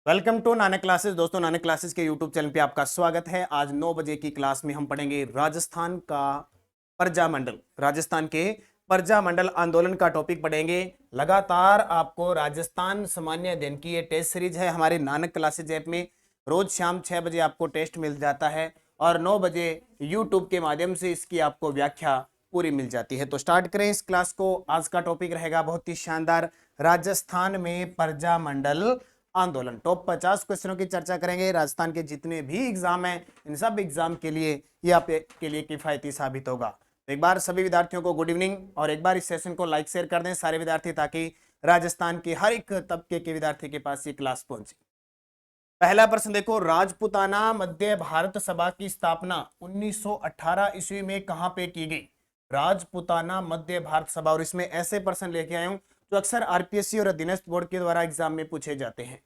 Welcome to Nanak classes. दोस्तों, Nanak classes के YouTube channel पे आपका स्वागत है। आज 9 बजे की क्लास में हम पढ़ेंगे राजस्थान का प्रजामंडल। राजस्थान के प्रजामंडल आंदोलन का टॉपिक पढ़ेंगे। लगातार आपको राजस्थान सामान्य अध्ययन की ये टेस्ट सीरीज है हमारे नानक क्लासेस ऐप में। रोज शाम 6 बजे आपको टेस्ट मिल जाता है और 9 बजे यूट्यूब के माध्यम से इसकी आपको व्याख्या पूरी मिल जाती है। तो स्टार्ट करें इस क्लास को। आज का टॉपिक रहेगा बहुत ही शानदार, राजस्थान में प्रजामंडल आंदोलन। टॉप 50 क्वेश्चनों की चर्चा करेंगे। राजस्थान के जितने भी एग्जाम हैं इन सब एग्जाम के लिए ये आपके लिए किफायती साबित होगा। तो एक बार सभी विद्यार्थियों को गुड इवनिंग और एक बार इस सेशन को लाइक शेयर कर दें सारे विद्यार्थी, ताकि राजस्थान के हर एक तबके के विद्यार्थी के पास ये क्लास पहुंचे। पहला प्रश्न देखो, राजपुताना मध्य भारत सभा की स्थापना 1918 ईस्वी में कहां पे की गई? राजपुताना मध्य भारत सभा। और इसमें ऐसे प्रश्न लेके आया हूं जो अक्सर आरपीएससी और अधीनस्थ बोर्ड के द्वारा एग्जाम में पूछे जाते हैं।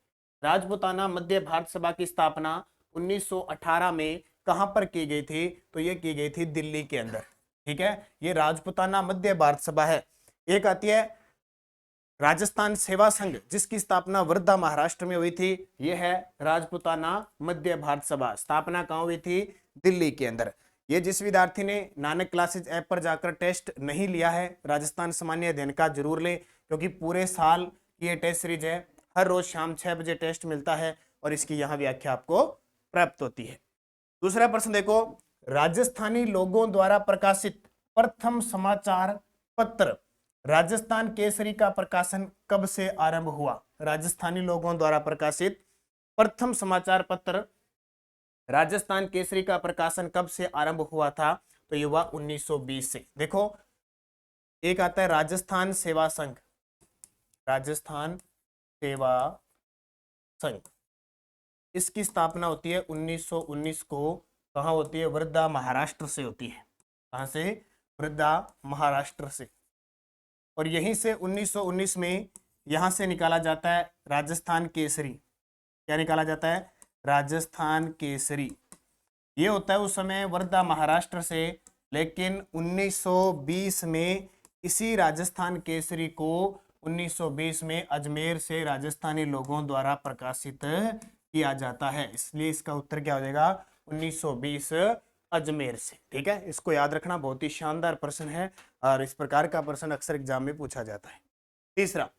राजपुताना मध्य भारत सभा की स्थापना 1918 में कहां पर की गई थी? तो ये की गई थी दिल्ली के अंदर। ठीक है, ये राजपुताना मध्य भारत सभा है। एक आती है राजस्थान सेवा संघ, जिसकी स्थापना वर्धा महाराष्ट्र में हुई थी। यह है राजपुताना मध्य भारत सभा। स्थापना कहां हुई थी? दिल्ली के अंदर। ये जिस विद्यार्थी ने नानक क्लासेज ऐप पर जाकर टेस्ट नहीं लिया है, राजस्थान सामान्य अध्ययन का जरूर ले, क्योंकि पूरे साल की ये टेस्ट सीरीज है। हर रोज शाम 6 बजे टेस्ट मिलता है और इसकी यहाँ व्याख्या आपको प्राप्त होती है। दूसरा प्रश्न देखो, राजस्थानी लोगों द्वारा प्रकाशित प्रथम समाचार पत्र राजस्थान केसरी का प्रकाशन कब से आरंभ हुआ? राजस्थानी लोगों द्वारा प्रकाशित प्रथम समाचार पत्र राजस्थान केसरी का प्रकाशन कब से आरंभ हुआ था? तो ये हुआ 1920 से। देखो, एक आता है राजस्थान सेवा संघ। राजस्थान सेवा संघ, इसकी स्थापना होती है 1919 को। कहां होती है? वर्धा महाराष्ट्र से होती है। कहां से? वर्धा महाराष्ट्र से। और यहीं से 1919 में यहां से निकाला जाता है राजस्थान केसरी। क्या निकाला जाता है? राजस्थान केसरी। ये होता है उस समय वर्धा महाराष्ट्र से, लेकिन 1920 में इसी राजस्थान केसरी को 1920 में अजमेर से राजस्थानी लोगों द्वारा प्रकाशित किया जाता है। इसलिए इसका उत्तर क्या हो जाएगा? 1920 अजमेर से। ठीक है, इसको याद रखना, बहुत ही शानदार प्रश्न है और इस प्रकार का प्रश्न अक्सर एग्जाम में पूछा जाता है। तीसरा,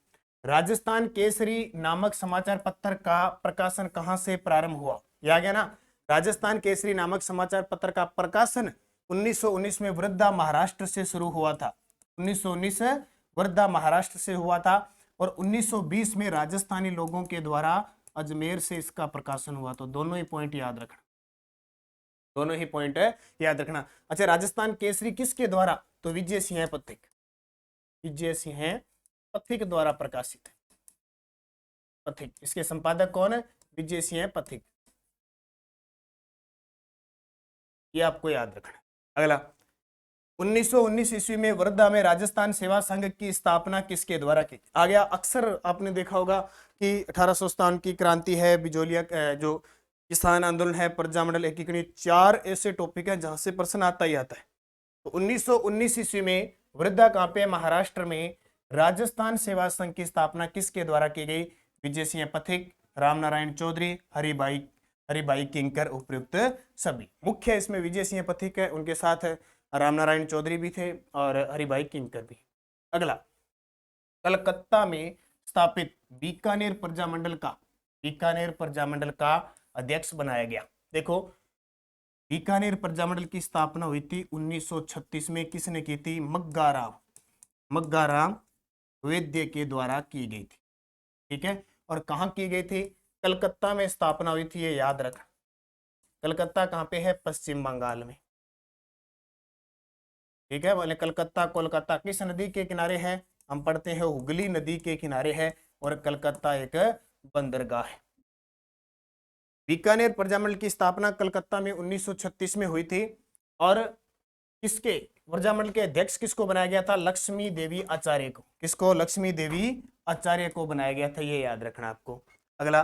राजस्थान केसरी नामक समाचार पत्र का प्रकाशन कहां से प्रारंभ हुआ? ये आ गया ना। राजस्थान केसरी नामक समाचार पत्र का प्रकाशन 1919 में वर्धा महाराष्ट्र से शुरू हुआ था। 1919 वर्धा महाराष्ट्र से हुआ था और 1920 में राजस्थानी लोगों के द्वारा अजमेर से इसका प्रकाशन हुआ। तो दोनों ही पॉइंट याद रखना, दोनों ही पॉइंट याद रखना। अच्छा, राजस्थान केसरी किसके द्वारा? तो विजय सिंह पथिक। विजय सिंह पथिक द्वारा प्रकाशित है। पथिक, इसके संपादक कौन है? विजय सिंह पथिक। ये आपको याद रखना। अगला, 1919 ईस्वी में वर्धा में राजस्थान सेवा संघ की स्थापना किसके द्वारा की? आ गया। अक्सर आपने देखा होगा कि 1857 की क्रांति है, बिजोलिया जो किसान आंदोलन है, प्रजामंडल एकीकरण, 4 ऐसे टॉपिक हैं जहां से प्रश्न आता ही आता है। तो 1919 ईस्वी में वर्धा कहां पे? महाराष्ट्र में। राजस्थान सेवा संघ की स्थापना किसके द्वारा की गई? विजय सिंह पथिक, रामनारायण चौधरी, हरिभाई किंकर उपयुक्त सभी। मुख्य इसमें विजय सिंह पथिक है, उनके साथ रामनारायण चौधरी भी थे और हरिभाई किंकर भी। अगला, कलकत्ता में स्थापित बीकानेर प्रजामंडल का अध्यक्ष बनाया गया। देखो, बीकानेर प्रजामंडल की स्थापना हुई थी 1936 में। किसने की थी? मग्गाराम वैद्य के द्वारा की गई थी। ठीक है, और कहां की गई थी? कलकत्ता में स्थापना हुई थी, ये याद रखना। कलकत्ता कहां पे है? पश्चिम बंगाल में। ठीक है, बोले कलकत्ता कोलकाता किस नदी के किनारे है? हम पढ़ते हैं हुगली नदी के किनारे है और कलकत्ता एक बंदरगाह है। बीकानेर प्रजामंडल की स्थापना कलकत्ता में 1936 में हुई थी और किसके प्रजामंडल के अध्यक्ष किसको बनाया गया था? लक्ष्मी देवी आचार्य को। किसको? लक्ष्मी देवी आचार्य को बनाया गया था, ये याद रखना आपको। अगला,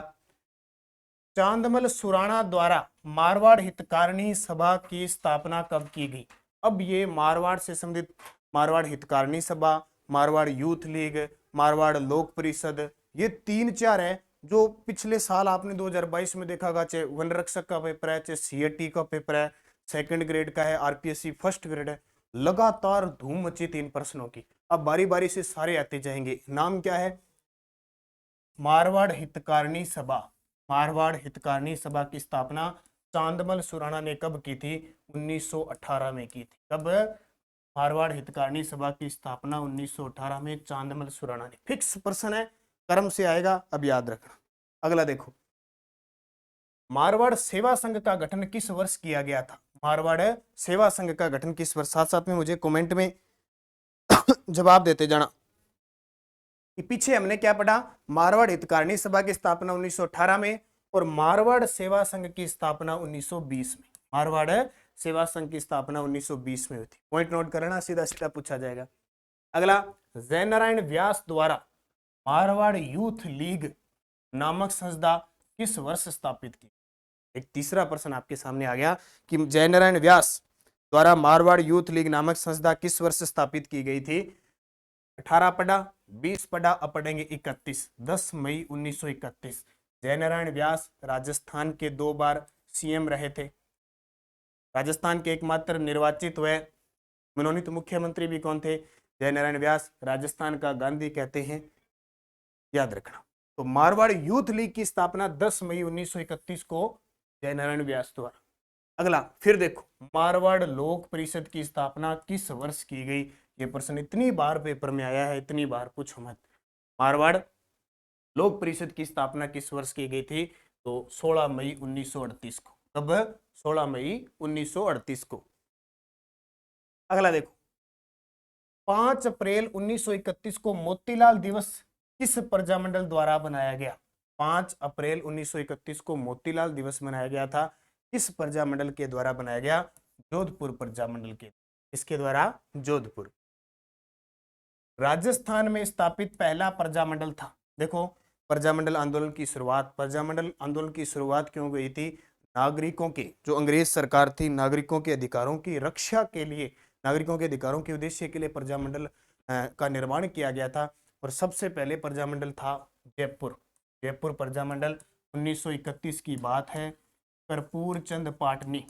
चांदमल सुराणा द्वारा मारवाड़ हितकारिणी सभा की स्थापना कब की गई? अब ये मारवाड़ से संबंधित मारवाड़ हितकारिणी सभा, मारवाड़ यूथ लीग, मारवाड़ लोक परिषद, ये 3-4 है जो पिछले साल आपने 2022 में देखा होगा, चाहे वन रक्षक का पेपर है, चाहे सीएटी का पेपर है, सेकंड ग्रेड का है, आरपीएससी फर्स्ट ग्रेड है, लगातार धूम मची 3 प्रश्नों की। अब बारी बारी से सारे आते जाएंगे। नाम क्या है? मारवाड़ हितकारिणी सभा। मारवाड़ हितकारिणी सभा की स्थापना चांदमल सुराणा ने कब की थी? 1918 में की थी। कब? मारवाड़ हितकारिणी सभा की स्थापना 1918 में चांदमल सुराणा ने। फिक्स प्रश्न है, कर्म से आएगा, अब याद रखना। अगला देखो, मारवाड़ सेवा संघ का गठन किस वर्ष किया गया था? मारवाड़ सेवा संघ का गठन किस वर्ष? साथ साथ में मुझे कमेंट में जवाब देते जाना कि पीछे हमने क्या पढ़ा। मारवाड़ हितकारिणी सभा की स्थापना 1918 में और मारवाड़ सेवा संघ की स्थापना 1920 में। मारवाड़ सेवा संघ की स्थापना 1920 में हुई थी। पॉइंट नोट करना, सीधा सीधा पूछा जाएगा। अगला, जयनारायण व्यास द्वारा मारवाड़ यूथ लीग नामक संस्था किस वर्ष स्थापित की? एक तीसरा प्रश्न आपके सामने आ गया कि जयनारायण व्यास द्वारा मारवाड़ यूथ लीग नामक संस्था किस वर्ष स्थापित की गई थी? 18 पढ़ा, 20 पढ़ा, अब पढ़ेंगे 31, 10 मई 1931। जयनारायण व्यास राजस्थान के 2 बार सीएम रहे थे, राजस्थान के एकमात्र निर्वाचित हुए मनोनीत मुख्यमंत्री भी कौन थे? जयनारायण व्यास। राजस्थान का गांधी कहते हैं, याद रखना। तो मारवाड़ यूथ लीग की स्थापना 10 मई 1931 को जयनारायण व्यास द्वारा। अगला फिर देखो, मारवाड़ लोक परिषद की स्थापना किस वर्ष की गई? ये प्रश्न इतनी बार पेपर में आया है, इतनी बार पूछो मत। मारवाड़ लोक परिषद की स्थापना किस वर्ष की गई थी? तो 16 मई 1938 को। कब? 16 मई 1938 को। अगला देखो, 5 अप्रैल 1931 को मोतीलाल दिवस किस प्रजामंडल द्वारा बनाया गया? 5 अप्रैल 1931 को मोतीलाल दिवस मनाया गया था। किस प्रजामंडल के द्वारा बनाया गया? जोधपुर प्रजामंडल के। इसके द्वारा जोधपुर। राजस्थान में स्थापित पहला प्रजामंडल था। देखो, प्रजामंडल आंदोलन की शुरुआत, प्रजामंडल आंदोलन की शुरुआत क्यों गई थी? नागरिकों के, जो अंग्रेज सरकार थी, नागरिकों के अधिकारों की रक्षा के लिए, नागरिकों के अधिकारों के उद्देश्य के लिए प्रजामंडल का निर्माण किया गया था। और सबसे पहले प्रजामंडल था जयपुर। जयपुर प्रजामंडल 1931 की बात है। कर्पूर चंद पाटनी,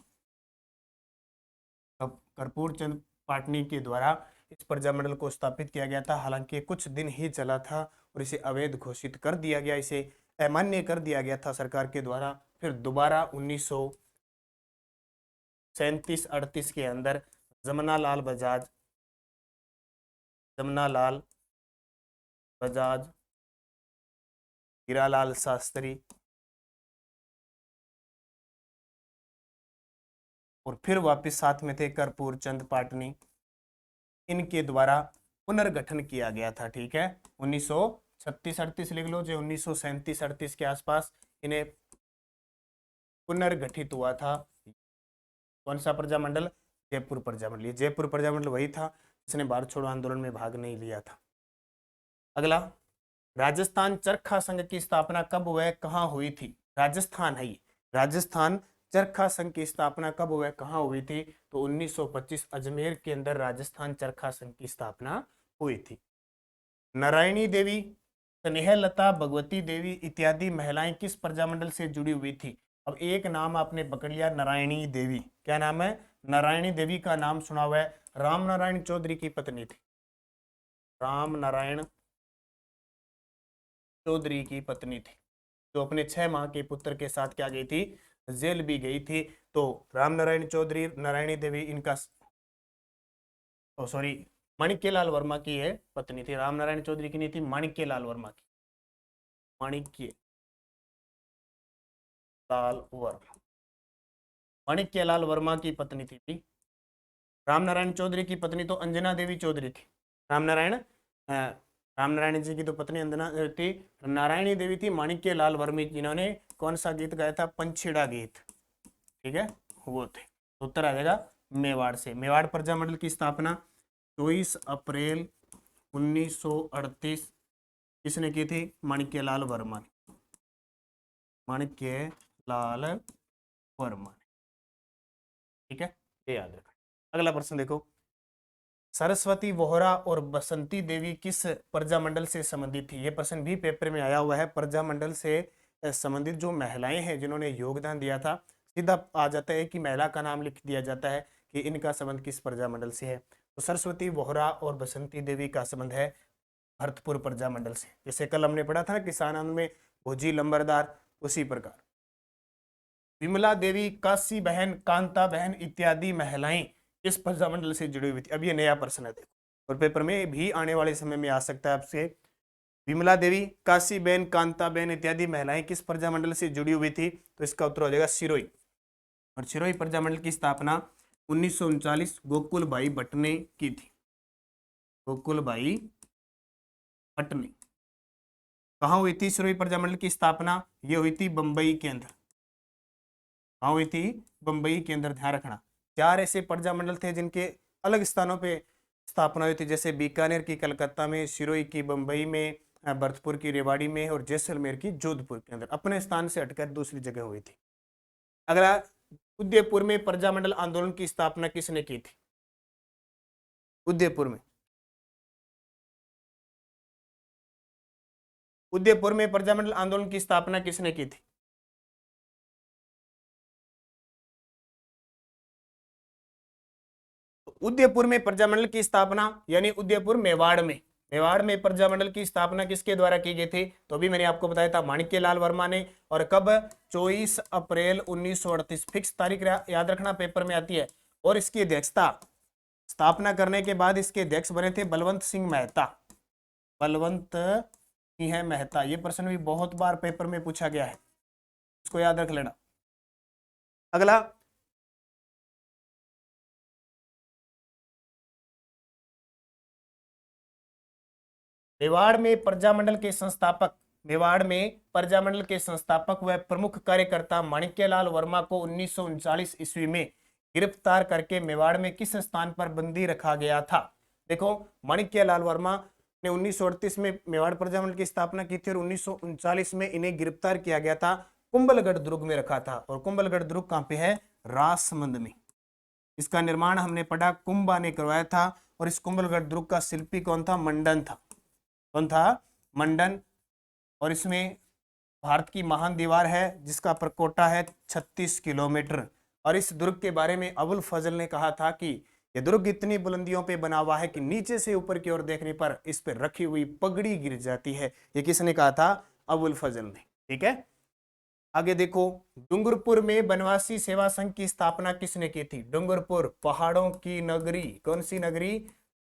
कर्पूर चंद पाटनी के द्वारा इस प्रजामंडल को स्थापित किया गया था। हालांकि कुछ दिन ही चला था और इसे अवैध घोषित कर दिया गया, इसे अमान्य कर दिया गया था सरकार के द्वारा। फिर दोबारा 1937-38 के अंदर जमनालाल बजाज, जमनालाल बजाज, हीरालाल शास्त्री और फिर वापस साथ में थे कर्पूर चंद पाटनी, इनके द्वारा पुनर्गठन किया गया था। ठीक है, 1936-38 लिख लो, जो 1937-38 के आसपास इन्हें पुनर्गठित हुआ था। कौन सा प्रजामंडल? जयपुर प्रजामंडल। ये जयपुर प्रजामंडल वही था जिसने भारत छोड़ो आंदोलन में भाग नहीं लिया था। अगला, राजस्थान चरखा संघ की स्थापना कब व कहाँ हुई थी? राजस्थान है ये। राजस्थान चरखा संघ की स्थापना कब व कहाँ हुई थी? तो 1925 अजमेर के अंदर राजस्थान चरखा संघ की स्थापना हुई थी। नारायणी देवी, स्नेहलता, भगवती देवी इत्यादि महिलाएं किस प्रजामंडल से जुड़ी हुई थी? अब एक नाम आपने पकड़ लिया, नारायणी देवी। क्या नाम है? नारायणी देवी का नाम सुना हुआ है, राम नारायण चौधरी की पत्नी थी। राम नारायण चौधरी की पत्नी थी, जो अपने 6 माह के पुत्र के साथ क्या गई थी? जेल भी गई थी। तो राम नारायण चौधरी, नारायणी देवी, इनका सॉरी माणिक्यलाल वर्मा की है पत्नी थी। राम नारायण चौधरी की नहीं थी, माणिक्यलाल वर्मा की। माणिक्य लाल वर्मा, माणिक्यलाल वर्मा की पत्नी थी। रामनारायण चौधरी की पत्नी तो अंजना देवी चौधरी थी। रामनारायण जी की तो पत्नी अंजना थी, नारायणी देवी थी। माणिक्यलाल वर्मा जिन्होंने कौन सा गीत गाया था? पंछीड़ा गीत। ठीक है, वो थे। उत्तर आ जाएगा मेवाड़ से। मेवाड़ प्रजामंडल की स्थापना 24 अप्रैल 1938 किसने की थी? माणिक्यलाल वर्मा, माणिक्यलाल वर्मा। ठीक है, ये याद रखना। अगला प्रश्न देखो, सरस्वती वोहरा और बसंती देवी किस प्रजामंडल से संबंधित थी? ये प्रश्न भी पेपर में आया हुआ है। प्रजामंडल से संबंधित जो महिलाएं हैं जिन्होंने योगदान दिया था, सीधा आ जाता है कि महिला का नाम लिख दिया जाता है कि इनका संबंध किस प्रजामंडल से है। तो सरस्वती वोहरा और बसंती देवी का संबंध है भरतपुर प्रजामंडल से। जैसे कल हमने पढ़ा था ना किसान आंदोलन में भोजी लंबरदार, उसी प्रकार। विमला देवी, काशी बहन, कांता बहन इत्यादि महिलाएं इस प्रजामंडल से जुड़ी हुई थी। अब ये नया प्रश्न है देखो, और पेपर में भी आने वाले समय में आ सकता है आपसे। विमला देवी, काशी बहन, कांता बहन इत्यादि महिलाएं किस प्रजामंडल से जुड़ी हुई थी? तो इसका उत्तर हो जाएगा सिरोही। और सिरोही प्रजामंडल की स्थापना 1939 गोकुल भाई भट्ट ने की थी। गोकुल भाई भट्ट ने। कहाँ हुई थी सिरोही प्रजामंडल की स्थापना? ये हुई थी बंबई के अंदर। कहाँ हुई थी? बंबई के अंदर। ध्यान रखना, 4 ऐसे प्रजामंडल थे जिनके अलग स्थानों पे स्थापना हुई थी, जैसे बीकानेर की कलकत्ता में, सिरोही की बंबई में, भरतपुर की रेवाड़ी में और जैसलमेर की जोधपुर के अंदर। अपने स्थान से हटकर दूसरी जगह हुई थी। अगला, उदयपुर में प्रजामंडल आंदोलन की स्थापना किसने की थी? उदयपुर में, उदयपुर में प्रजामंडल आंदोलन की स्थापना किसने की थी? उदयपुर में प्रजामंडल की स्थापना यानी उदयपुर मेवाड़ में, मेवाड़ में प्रजामंडल की स्थापना किसके द्वारा की गई थी? तो अभी मैंने आपको बताया था माणिक्यलाल वर्मा ने। और कब? 24 अप्रैल 1938। फिक्स तारीख याद रखना, पेपर में आती है। और इसकी अध्यक्षता, स्थापना करने के बाद इसके अध्यक्ष बने थे बलवंत सिंह मेहता। बलवंत सिंह मेहता। ये प्रश्न भी बहुत बार पेपर में पूछा गया है, इसको याद रख लेना। अगला, मेवाड़ में प्रजामंडल के संस्थापक, मेवाड़ में प्रजामंडल के संस्थापक व प्रमुख कार्यकर्ता माणिक्यलाल वर्मा को 1939 ईस्वी में गिरफ्तार करके मेवाड़ में किस स्थान पर बंदी रखा गया था? देखो, माणिक्यलाल वर्मा ने 1938 में मेवाड़ प्रजामंडल की स्थापना की थी और 1939 में इन्हें गिरफ्तार किया गया था, कुंभलगढ़ दुर्ग में रखा था। और कुंभलगढ़ दुर्ग कहाँ पे है? राजसमंद में। इसका निर्माण हमने पढ़ा कुंभा ने करवाया था। और इस कुंभलगढ़ दुर्ग का शिल्पी कौन था? मंडन था। कौन था? मंडन। और इसमें भारत की महान दीवार है जिसका प्रकोटा है 36 किलोमीटर। और इस दुर्ग के बारे में अबुल फजल ने कहा था कि यह दुर्ग इतनी बुलंदियों पे बना हुआ है कि नीचे से ऊपर की ओर देखने पर इस पर रखी हुई पगड़ी गिर जाती है। ये किसने कहा था? अबुल फजल ने। ठीक है, आगे देखो, डूंगरपुर में बनवासी सेवा संघ की स्थापना किसने की थी? डूंगरपुर, पहाड़ों की नगरी। कौन सी नगरी?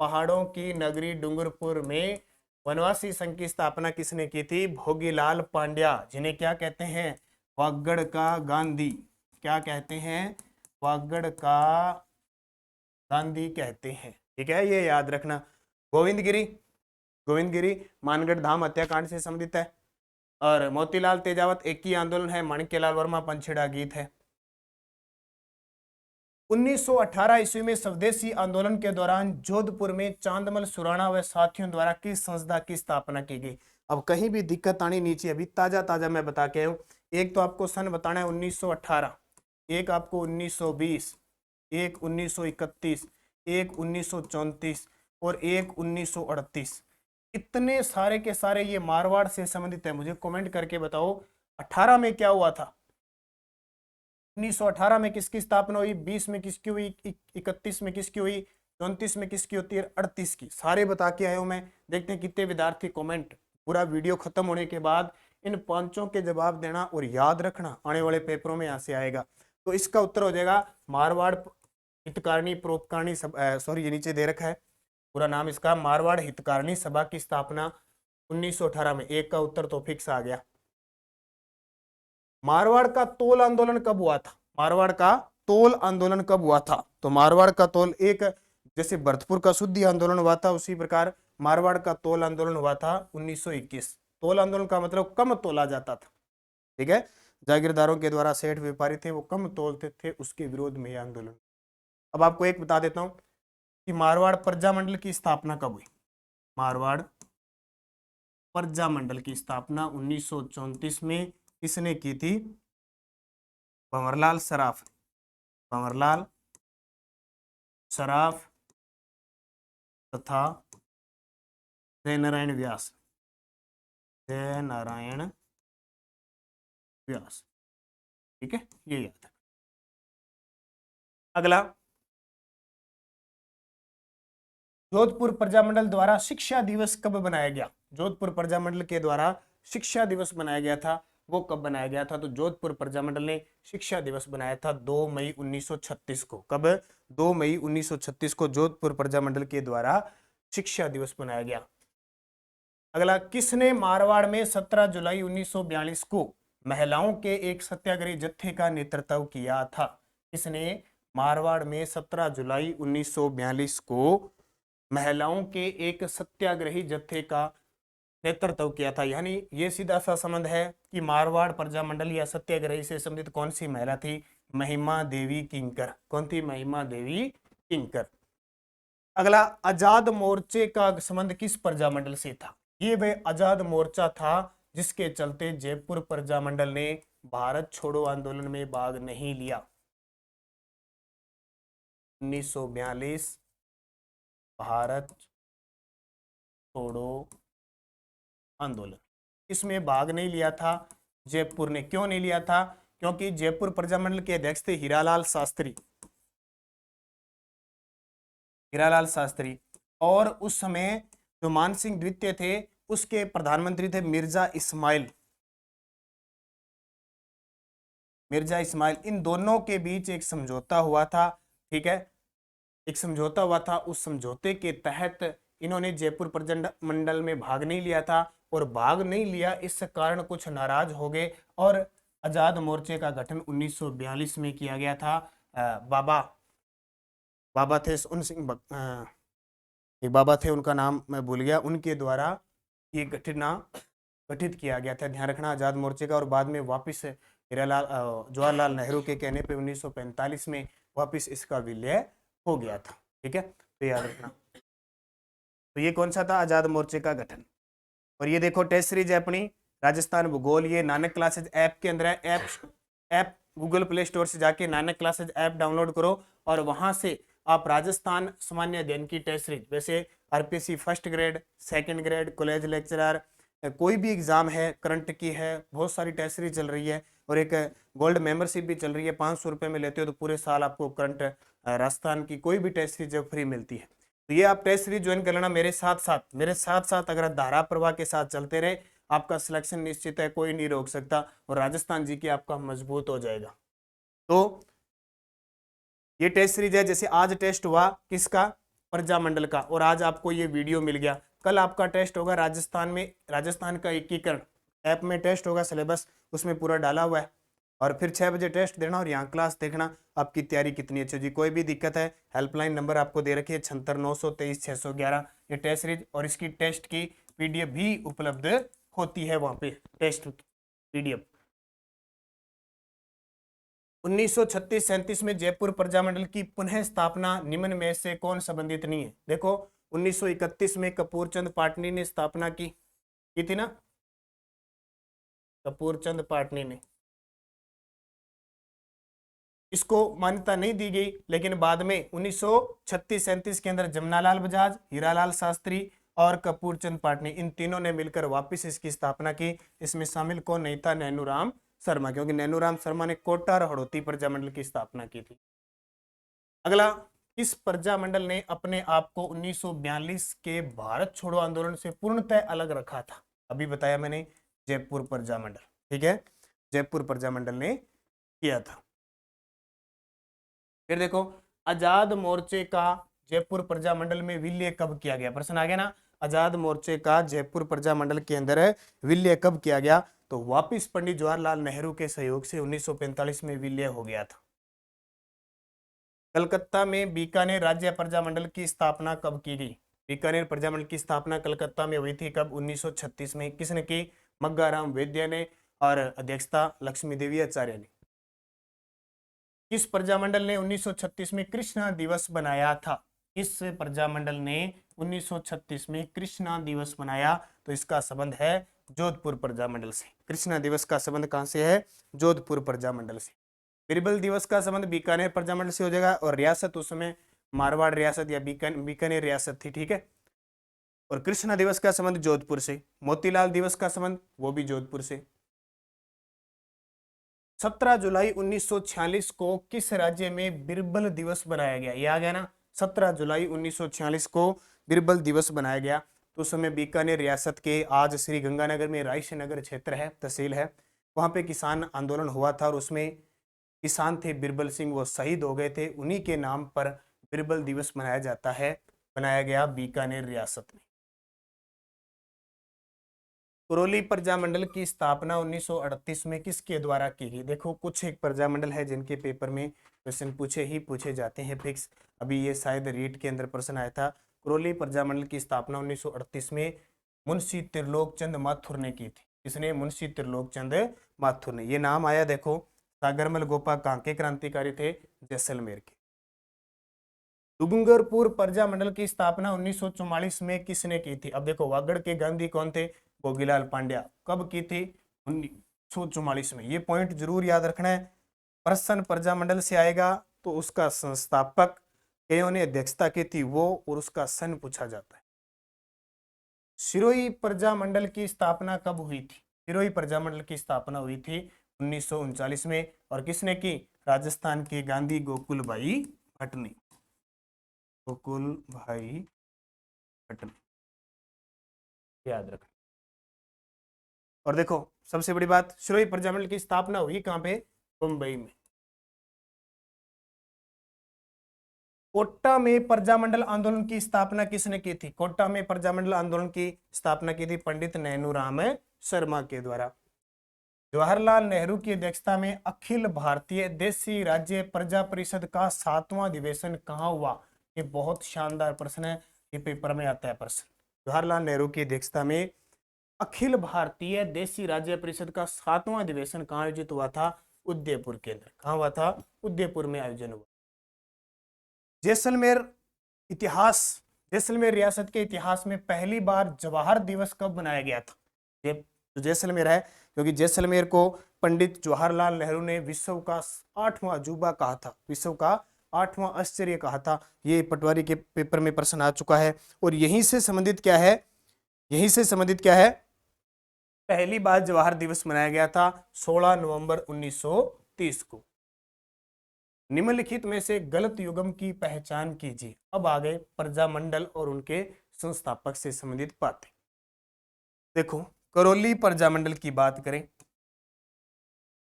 पहाड़ों की नगरी डूंगरपुर में वनवासी संघ की स्थापना किसने की थी? भोगीलाल पांड्या, जिन्हें क्या कहते हैं? वागड़ का गांधी। क्या कहते हैं? वागड़ का गांधी कहते हैं। ठीक है, ये याद रखना। गोविंदगिरी, गोविंदगिरी मानगढ़ धाम हत्याकांड से संबंधित है। और मोतीलाल तेजावत एक ही आंदोलन है। माणिक्यलाल वर्मा पंछेड़ा गीत है। 1918 ईस्वी में स्वदेशी आंदोलन के दौरान जोधपुर में चांदमल सुराणा व साथियों द्वारा किस संस्था की स्थापना की गई? अब कहीं भी दिक्कत आनी नीचे, अभी ताजा ताजा मैं बता के हूं। एक तो आपको सन बताना है 1918, एक आपको 1920, एक 1931, एक 1934 और एक 1938। इतने सारे के सारे ये मारवाड़ से संबंधित है। मुझे कमेंट करके बताओ 18 में क्या हुआ था? 1918 में किसकी स्थापना हुई? 20 में किसकी हुई? 31 में किसकी हुई? 34 में किसकी होती है? 38 की। सारे बता के आया हूं मैं। देखते हैं कितने विद्यार्थी कमेंट। पूरा वीडियो खत्म होने के बाद इन पांचों के जवाब देना और याद रखना, आने वाले पेपरों में यहाँ से आएगा। तो इसका उत्तर हो जाएगा मारवाड़ हितकारिणी परोपकारिणी सॉरी, ये नीचे दे रखा है पूरा नाम इसका, मारवाड़ हितकारिणी सभा की स्थापना 1918 में। एक का उत्तर तो फिक्स आ गया। मारवाड़ का तोल आंदोलन कब हुआ था? मारवाड़ का तोल आंदोलन कब हुआ था? तो मारवाड़ का तोल, एक जैसे भरतपुर का शुद्धि आंदोलन हुआ था उसी प्रकार मारवाड़ का तोल आंदोलन हुआ था 1921। तोल आंदोलन का मतलब कम तोला जाता था। ठीक है, जागीरदारों के द्वारा सेठ व्यापारी थे वो कम तोलते थे, उसके विरोध में यह आंदोलन। अब आपको एक बता देता हूं कि मारवाड़ प्रजामंडल की स्थापना कब हुई? मारवाड़ प्रजामंडल की स्थापना 1934 में किसने की थी? भंवरलाल सराफ। भंवरलाल सराफ तथा जयनारायण व्यास, जयनारायण व्यास। ठीक है, ये याद है। अगला, जोधपुर प्रजामंडल द्वारा शिक्षा दिवस कब बनाया गया? जोधपुर प्रजामंडल के द्वारा शिक्षा दिवस बनाया गया था, वो कब बनाया गया था? तो जोधपुर प्रजामंडल ने शिक्षा दिवस बनाया था 2 मई 1936 को। कब? 2 मई 1936 को जोधपुर प्रजामंडल के द्वारा शिक्षा दिवस बनाया गया। अगला, किसने मारवाड़ में 17 जुलाई 1942 को महिलाओं के एक सत्याग्रही जत्थे का नेतृत्व किया था? किसने मारवाड़ में 17 जुलाई 1942 को महिलाओं के एक सत्याग्रही जत्थे का नेतृत्व किया था? यानी ये सीधा सा संबंध है कि मारवाड़ प्रजामंडल या सत्याग्रही से संबंधित कौन सी महिला थी? महिमा देवी किंकर। कौन थी? महिमा देवी किंकर। अगला, आजाद मोर्चे का संबंध किस प्रजामंडल से था? ये वह आजाद मोर्चा था जिसके चलते जयपुर प्रजामंडल ने भारत छोड़ो आंदोलन में भाग नहीं लिया। 1942 भारत छोड़ो आंदोलन, इसमें भाग नहीं लिया था जयपुर ने। क्यों नहीं लिया था? क्योंकि जयपुर प्रजामंडल के अध्यक्ष थे हीरालाल शास्त्री। हीरालाल शास्त्री, और उस समय जो मानसिंह द्वितीय थे उसके प्रधानमंत्री थे मिर्जा इस्माइल। मिर्जा इस्माइल, इन दोनों के बीच एक समझौता हुआ था। ठीक है, एक समझौता हुआ था। उस समझौते के तहत इन्होंने जयपुर प्रजामंडल में भाग नहीं लिया था, और भाग नहीं लिया इस कारण कुछ नाराज हो गए और आजाद मोर्चे का गठन 1942 में किया गया था। बाबा थे उन सिंह एक बाबा थे, उनका नाम मैं भूल गया, उनके द्वारा ये गठित किया गया था। ध्यान रखना, आजाद मोर्चे का। और बाद में वापिस जवाहरलाल नेहरू के कहने पे 1945 में वापिस इसका विलय हो गया था। ठीक है, तो याद रखना। तो ये कौन सा था? आजाद मोर्चे का गठन। और ये देखो टेस्ट सीरीज है अपनी राजस्थान भूगोल, ये नानक क्लासेज ऐप के अंदर है। ऐप गूगल प्ले स्टोर से जाके नानक क्लासेज ऐप डाउनलोड करो और वहां से आप राजस्थान सामान्य अध्ययन की टेस्ट सीरीज, वैसे RPSC first grade, second grade, college lecturer, कोई भी एग्जाम है, करंट की है, बहुत सारी टेस्ट सीरीज चल रही है। और एक गोल्ड मेंबरशिप भी चल रही है, 500 रुपये में लेते हो तो पूरे साल आपको करंट राजस्थान की कोई भी टेस्ट सीरीज फ्री मिलती है। तो ये आप टेस्ट सीरीज ज्वाइन कर लेना मेरे साथ साथ अगर धारा प्रवाह के साथ चलते रहे, आपका सिलेक्शन निश्चित है, कोई नहीं रोक सकता, और राजस्थान जी के आपका मजबूत हो जाएगा। तो ये टेस्ट सीरीज है, जैसे आज टेस्ट हुआ किसका? प्रजामंडल का, और आज आपको ये वीडियो मिल गया। कल आपका टेस्ट होगा राजस्थान का एकीकरण, ऐप में टेस्ट होगा, सिलेबस उसमें पूरा डाला हुआ है। और फिर 6 बजे टेस्ट देना और यहाँ क्लास देखना, आपकी तैयारी कितनी अच्छी जी। कोई भी दिक्कत है, हेल्पलाइन नंबर आपको दे रखी है 76 923 611, ये टेस्ट सीरीज। और इसकी टेस्ट की पीडीएफ भी उपलब्ध होती है वहाँ पे, टेस्ट पीडीएफ। 1936-37 में जयपुर प्रजामंडल की पुनः स्थापना निम्न में से कौन संबंधित नहीं है? देखो 1931 में कपूरचंद पाटनी ने स्थापना की थी ना, कपूरचंद पाटनी ने। इसको मान्यता नहीं दी गई, लेकिन बाद में 1936-37 के अंदर जमनालाल बजाज, हीरालाल शास्त्री और कपूरचंद पाटनी, इन तीनों ने मिलकर वापस इसकी स्थापना की। इसमें शामिल कौन नहीं था? नैनूराम शर्मा, क्योंकि नैनूराम शर्मा ने कोटा और हड़ौती प्रजामंडल की स्थापना की थी। अगला, इस प्रजामंडल ने अपने आप को 1942 के भारत छोड़ो आंदोलन से पूर्णतः अलग रखा था? अभी बताया मैंने, जयपुर प्रजामंडल। ठीक है, जयपुर प्रजामंडल ने किया था। फिर देखो, आजाद मोर्चे का जयपुर प्रजामंडल में विलय कब किया गया? प्रश्न आ गया ना, आजाद मोर्चे का जयपुर प्रजामंडल के अंदर विलय कब किया गया? तो वापिस पंडित जवाहरलाल नेहरू के सहयोग से 1945 में विलय हो गया था। कलकत्ता में बीकानेर राज्य प्रजामंडल की स्थापना कब की गई? बीकानेर प्रजामंडल की स्थापना कलकत्ता में हुई थी कब? 1936 में। किसने की? मग्गाराम वैद्य ने, और अध्यक्षता लक्ष्मी देवी आचार्य ने। किस प्रजामंडल ने 1936 में कृष्णा दिवस बनाया था? इस प्रजामंडल ने 1936 में कृष्णा दिवस बनाया, तो इसका संबंध है जोधपुर प्रजामंडल से। कृष्णा दिवस का संबंध कहां से है? जोधपुर प्रजामंडल से। बिरबल दिवस का संबंध बीकानेर प्रजामंडल से हो जाएगा, और रियासत उस समय मारवाड़ रियासत या बीकानेर रियासत थी, ठीक है। और कृष्णा दिवस का संबंध जोधपुर से, मोतीलाल दिवस का संबंध वो भी जोधपुर से। 17 जुलाई 1946 को किस राज्य में बिरबल दिवस बनाया गया, ये आ गया ना, 17 जुलाई 1946 को बिरबल दिवस बनाया गया। तो उस समय बीकानेर रियासत के आज श्री गंगानगर में रायसी नगर क्षेत्र है, तहसील है, वहां पे किसान आंदोलन हुआ था और उसमें किसान थे बिरबल सिंह, वो शहीद हो गए थे, उन्हीं के नाम पर बिरबल दिवस मनाया जाता है, बनाया गया बीकानेर रियासत में। करौली प्रजामंडल की स्थापना 1938 में किसके द्वारा की गई। देखो कुछ एक प्रजामंडल है जिनके पेपर में क्वेश्चन पूछे जाते हैं फिक्स, अभी ये शायद रीट के अंदर प्रश्न आया था। करौली प्रजामंडल की स्थापना 1938 में मुंशी त्रिलोक चंद माथुर ने की थी। इसने मुंशी त्रिलोक चंद माथुर ने, ये नाम आया देखो, सागरमल गोपा कहाँ के क्रांतिकारी थे, जैसलमेर के। डूंगरपुर प्रजामंडल की स्थापना 1944 में किसने की थी। अब देखो वागड़ के गांधी कौन थे, भोगीलाल पांड्या, कब की थी, 1944 में। ये पॉइंट जरूर याद रखना है, प्रश्न प्रजामंडल से आएगा तो उसका संस्थापक ने अध्यक्षता की थी वो, और उसका सन पूछा जाता है। सिरोही प्रजामंडल की स्थापना कब हुई थी। सिरोही प्रजामंडल की स्थापना हुई थी 1939 में, और किसने की, राजस्थान के गांधी गोकुल भाई भट्ट ने, गोकुल भाई भट्ट ने, याद रखना। और देखो सबसे बड़ी बात, सिरोही प्रजामंडल की स्थापना हुई कहां पे, मुंबई में। कोटा में प्रजामंडल आंदोलन की स्थापना किसने की थी। कोटा में प्रजामंडल आंदोलन की स्थापना की थी पंडित नैनूराम शर्मा के द्वारा। जवाहरलाल नेहरू की अध्यक्षता में अखिल भारतीय देशी राज्य प्रजा परिषद का 7वां अधिवेशन कहाँ हुआ। ये बहुत शानदार प्रश्न है, ये पेपर में आता है प्रश्न। जवाहरलाल नेहरू की अध्यक्षता में अखिल भारतीय देशी राज्य परिषद का 7वां अधिवेशन कहाँ आयोजित हुआ था, उदयपुर के अंदर। कहाँ हुआ था, उदयपुर में आयोजन हुआ। जैसलमेर इतिहास, जैसलमेर रियासत के इतिहास में पहली बार जवाहर दिवस कब मनाया गया था। ये जो जैसलमेर है, क्योंकि जैसलमेर को पंडित जवाहरलाल नेहरू ने विश्व का 8वां अजूबा कहा था, विश्व का 8वां आश्चर्य कहा था। ये पटवारी के पेपर में प्रश्न आ चुका है। और यहीं से संबंधित क्या है, यहीं से संबंधित क्या है, पहली बार जवाहर दिवस मनाया गया था 16 नवंबर 1930 को। निम्नलिखित में से गलत युग्म की पहचान कीजिए। अब आ गए प्रजामंडल और उनके संस्थापक से संबंधित बातें। देखो करौली प्रजामंडल की बात करें,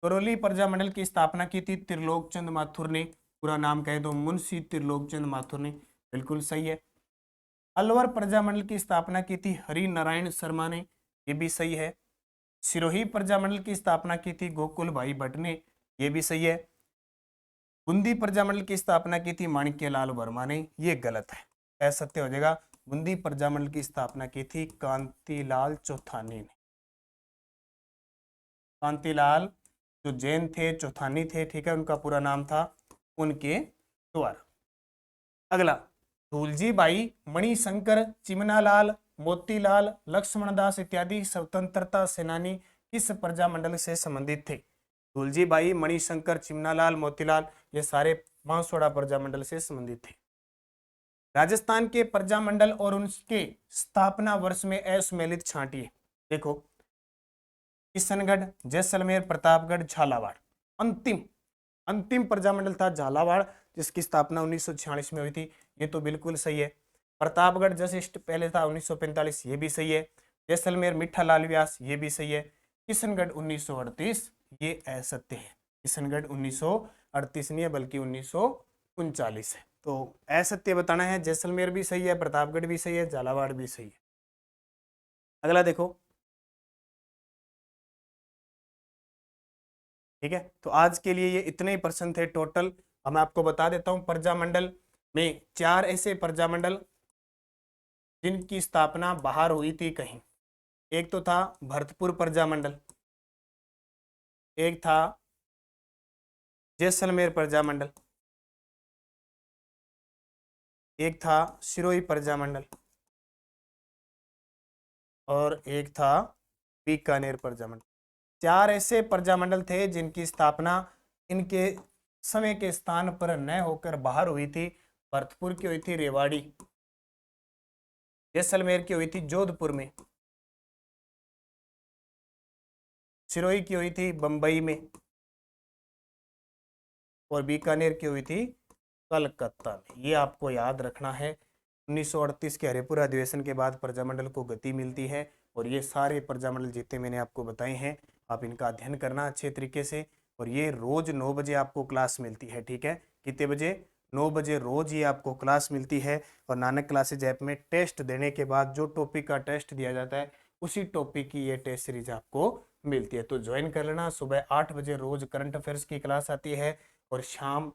करौली प्रजामंडल की स्थापना की थी त्रिलोक चंद माथुर ने, पूरा नाम कहे तो मुंशी त्रिलोक चंद माथुर ने, बिल्कुल सही है। अलवर प्रजामंडल की स्थापना की थी हरि नारायण शर्मा ने, ये भी सही है। सिरोही प्रजामंडल की स्थापना की थी गोकुल भाई भट्ट ने, ये भी सही है। बूंदी प्रजामंडल की स्थापना की थी माणिक्यलाल वर्मा ने, ये गलत है, असत्य हो जाएगा। बूंदी प्रजामंडल की स्थापना की थी कांतिलाल चौथानी ने। कांतिलाल जो जैन थे, चौथानी थे, ठीक है, उनका पूरा नाम था, उनके द्वारा। अगला, धूलजी बाई, मणिशंकर, चिमनालाल, मोतीलाल, लक्ष्मणदास इत्यादि स्वतंत्रता सेनानी किस प्रजामंडल से संबंधित थे। धूलजी बाई, मणिशंकर, चिमनालाल, मोतीलाल, ये सारे बांसवाड़ा प्रजामंडल से संबंधित थे। राजस्थान के प्रजामंडल और उनके स्थापना वर्ष में असुमेलित छांटिए। देखो किशनगढ़, जैसलमेर, प्रतापगढ़, झालावाड़। अंतिम प्रजामंडल था झालावाड़, जिसकी स्थापना 1946 में हुई थी, ये तो बिल्कुल सही है। प्रतापगढ़ जस्ट पहले था 1945, ये भी सही है। जैसलमेर मीठा लाल व्यास, ये भी सही है। किशनगढ़ 1938, ये असत्य है। किशनगढ़ 1938 नहीं है बल्कि 1939 है, तो असत्य बताना है। जैसलमेर भी सही है, प्रतापगढ़ भी सही है, झालावाड़ भी सही है। अगला देखो, ठीक है, तो आज के लिए ये इतने ही प्रश्न थे टोटल। अब मैं आपको बता देता हूं, प्रजामंडल में 4 ऐसे प्रजामंडल जिनकी स्थापना बाहर हुई थी कहीं। एक तो था भरतपुर प्रजामंडल, एक था जैसलमेर प्रजामंडल, एक था सिरोही प्रजामंडल, और एक था बीकानेर प्रजामंडल। 4 ऐसे प्रजामंडल थे जिनकी स्थापना इनके समय के स्थान पर न होकर बाहर हुई थी, भरतपुर की हुई थी रेवाड़ी। जैसलमेर की हुई थी जोधपुर में। सिरोही की हुई थी बंबई में। और बीकानेर की हुई थी कलकत्ता में। ये आपको याद रखना है। 1938 के हरिपुर अधिवेशन के बाद प्रजामंडल को गति मिलती है और ये सारे प्रजामंडल जितने मैंने आपको बताए हैं आप इनका अध्ययन करना अच्छे तरीके से। और ये रोज 9 बजे आपको क्लास मिलती है, ठीक है। कितने बजे? 9 बजे रोज ये आपको क्लास मिलती है। और नानक क्लासेज ऐप में टेस्ट देने के बाद जो टॉपिक का टेस्ट दिया जाता है उसी टॉपिक की ये टेस्ट सीरीज आपको मिलती है। तो ज्वाइन कर लेना। सुबह 8 बजे रोज करंट अफेयर्स की क्लास आती है और शाम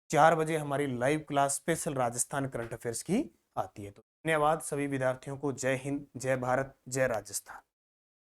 4 बजे हमारी live class special Rajasthan current affairs की आती है। तो धन्यवाद सभी विद्यार्थियों को। जय हिंद, जय भारत, जय राजस्थान।